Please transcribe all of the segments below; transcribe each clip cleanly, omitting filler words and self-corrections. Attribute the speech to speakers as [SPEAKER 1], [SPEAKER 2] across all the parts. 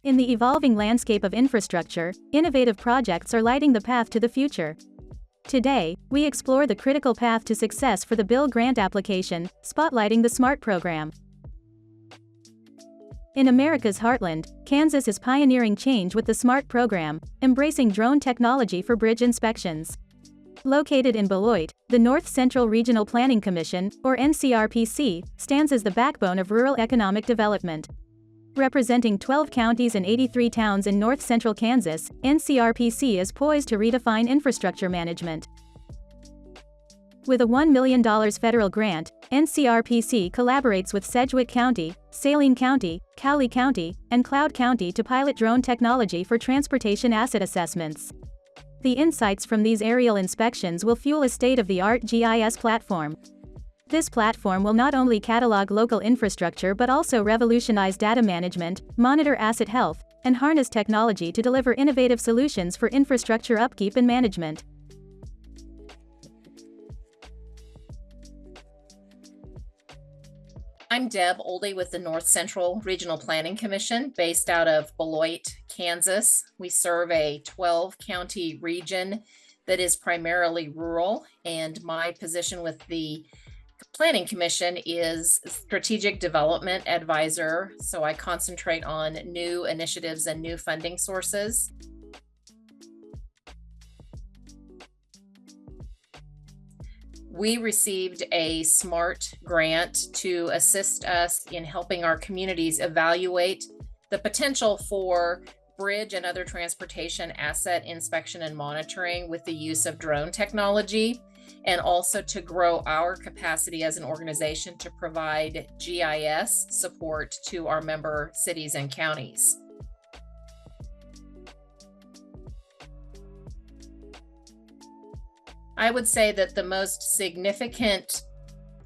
[SPEAKER 1] In the evolving landscape of infrastructure, innovative projects are lighting the path to the future. Today, we explore the critical path to success for the Bill grant application, spotlighting the SMART program. In America's heartland, Kansas is pioneering change with the SMART program, embracing drone technology for bridge inspections. Located in Beloit, the North Central Regional Planning Commission, or NCRPC, stands as the backbone of rural economic development. Representing 12 counties and 83 towns in north central Kansas, NCRPC is poised to redefine infrastructure management. With a $1 million federal grant, NCRPC collaborates with Sedgwick County, Saline County, Cowley County, and Cloud County to pilot drone technology for transportation asset assessments. The insights from these aerial inspections will fuel a state-of-the-art GIS platform. This platform will not only catalog local infrastructure but also revolutionize data management, monitor asset health, and harness technology to deliver innovative solutions for infrastructure upkeep and management.
[SPEAKER 2] I'm Deb Oldie with the North Central Regional Planning Commission based out of Beloit, Kansas. We serve a 12-county region that is primarily rural, and my position with the Planning Commission is Strategic Development Advisor, so I concentrate on new initiatives and new funding sources. We received a SMART grant to assist us in helping our communities evaluate the potential for bridge and other transportation asset inspection and monitoring with the use of drone technology, and also to grow our capacity as an organization to provide GIS support to our member cities and counties. I would say that the most significant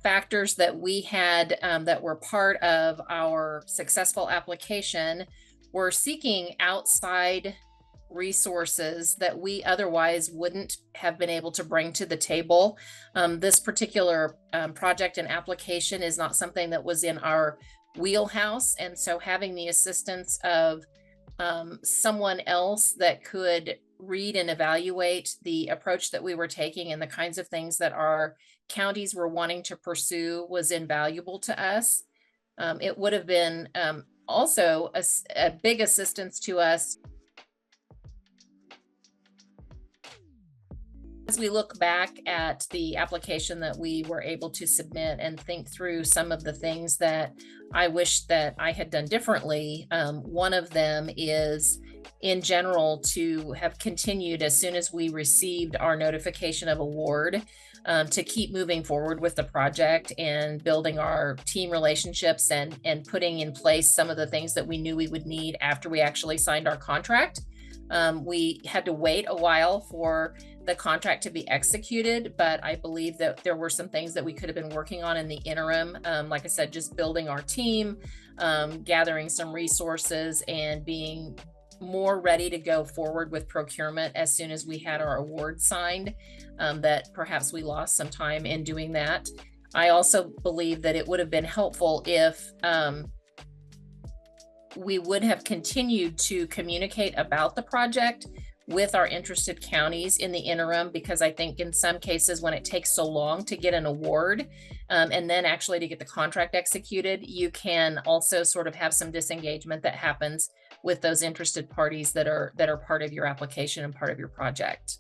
[SPEAKER 2] factors that we had that were part of our successful application were seeking outside resources that we otherwise wouldn't have been able to bring to the table. This particular project and application is not something that was in our wheelhouse, and so having the assistance of someone else that could read and evaluate the approach that we were taking and the kinds of things that our counties were wanting to pursue was invaluable to us. It would have been also a big assistance to us. As we look back at the application that we were able to submit and think through some of the things that I wish that I had done differently, one of them is, in general, to have continued as soon as we received our notification of award, to keep moving forward with the project and building our team relationships and putting in place some of the things that we knew we would need after we actually signed our contract. We had to wait a while for the contract to be executed, but I believe that there were some things that we could have been working on in the interim. Like I said, just building our team, gathering some resources, and being more ready to go forward with procurement as soon as we had our award signed, that perhaps we lost some time in doing that. I also believe that it would have been helpful if we would have continued to communicate about the project with our interested counties in the interim, because I think in some cases when it takes so long to get an award and then actually to get the contract executed, you can also sort of have some disengagement that happens with those interested parties that are part of your application and part of your project.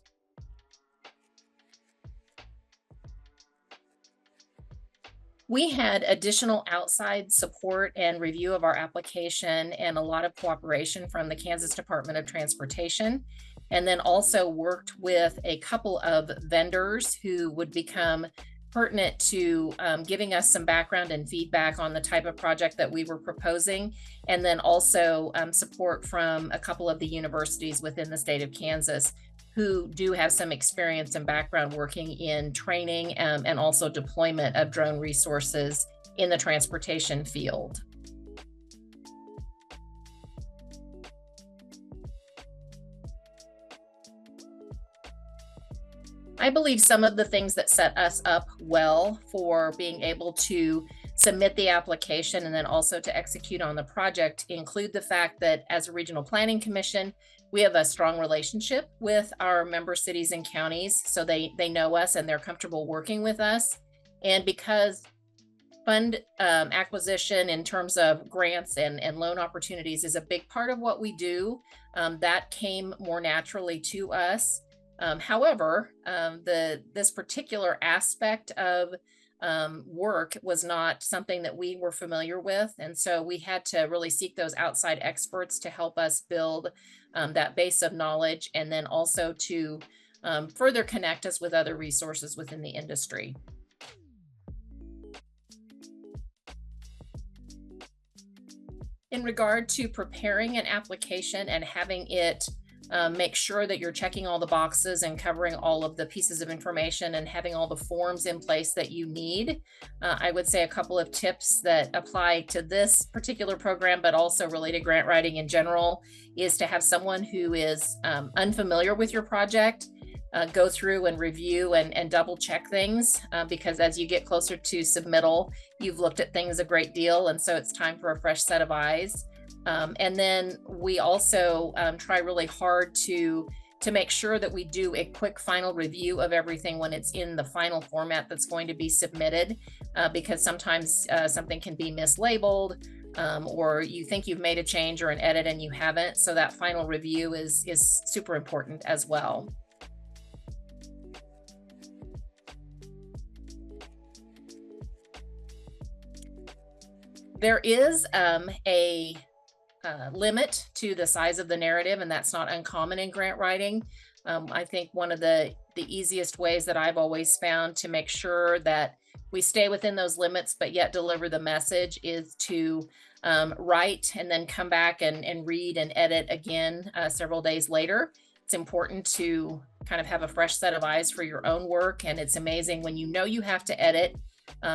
[SPEAKER 2] We had additional outside support and review of our application and a lot of cooperation from the Kansas Department of Transportation, and then also worked with a couple of vendors who would become pertinent to giving us some background and feedback on the type of project that we were proposing, and then also support from a couple of the universities within the state of Kansas who do have some experience and background working in training and also deployment of drone resources in the transportation field. I believe some of the things that set us up well for being able to submit the application and then also to execute on the project include the fact that as a regional planning commission, we have a strong relationship with our member cities and counties, so they know us and they're comfortable working with us. And because fund acquisition in terms of grants and loan opportunities is a big part of what we do, that came more naturally to us. However, this particular aspect of work was not something that we were familiar with. And so we had to really seek those outside experts to help us build that base of knowledge, and then also to further connect us with other resources within the industry. In regard to preparing an application and having it make sure that you're checking all the boxes and covering all of the pieces of information and having all the forms in place that you need, I would say a couple of tips that apply to this particular program, but also related grant writing in general, is to have someone who is unfamiliar with your project go through and review and double check things, because as you get closer to submittal, you've looked at things a great deal, and so it's time for a fresh set of eyes. And then we also try really hard to make sure that we do a quick final review of everything when it's in the final format that's going to be submitted, because sometimes something can be mislabeled, or you think you've made a change or an edit and you haven't. So that final review is super important as well. There is a limit to the size of the narrative, and that's not uncommon in grant writing. I think one of the easiest ways that I've always found to make sure that we stay within those limits but yet deliver the message is to write and then come back and read and edit again several days later. It's important to kind of have a fresh set of eyes for your own work, and it's amazing when you know you have to edit,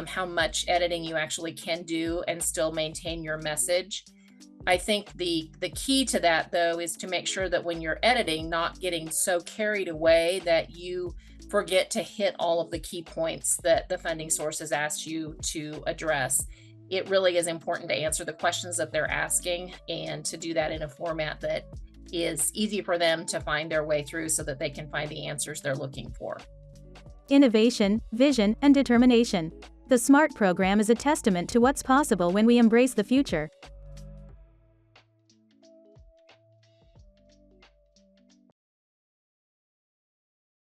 [SPEAKER 2] how much editing you actually can do and still maintain your message. I think the key to that, though, is to make sure that when you're editing, not getting so carried away that you forget to hit all of the key points that the funding source has asked you to address. It really is important to answer the questions that they're asking and to do that in a format that is easy for them to find their way through so that they can find the answers they're looking for.
[SPEAKER 1] Innovation, vision, and determination. The SMART program is a testament to what's possible when we embrace the future.